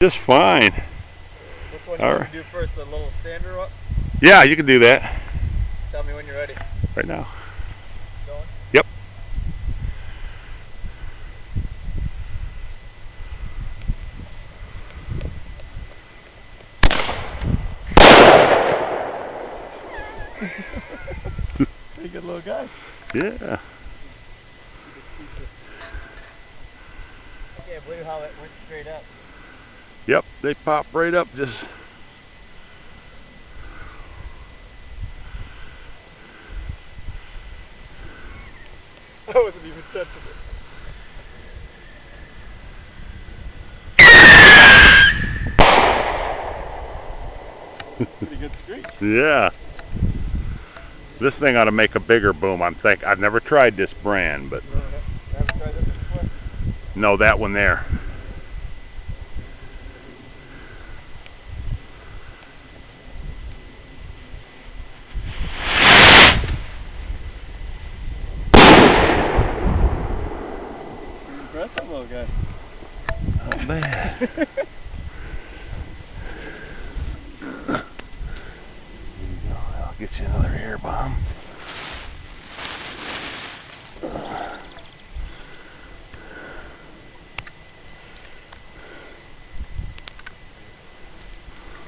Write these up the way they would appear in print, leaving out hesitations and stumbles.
Just fine. Which one do you want to do first? The little sander up? Yeah, you can do that. Tell me when you're ready. Right now. Going? Yep. Pretty good little guy. Yeah. I can't believe how it went straight up. Yep, they pop right up just... I wasn't even touching it. Pretty good screech. Yeah. This thing ought to make a bigger boom, I've never tried this brand, but... No, haven't tried this before? No, that one there. Impressive little guy. Not bad. I'll get you another air bomb.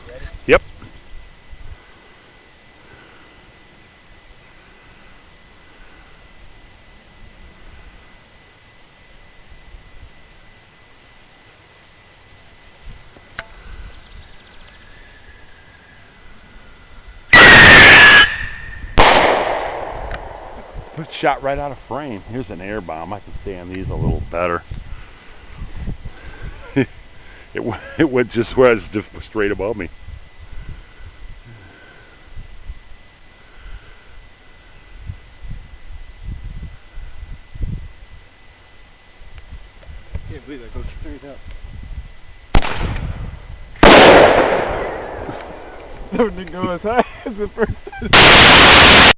Ready? Yep. Shot right out of frame. Here's an air bomb. I can stand these a little better. it went just straight above me. I can't believe that goes straight up. That didn't go as high as the first.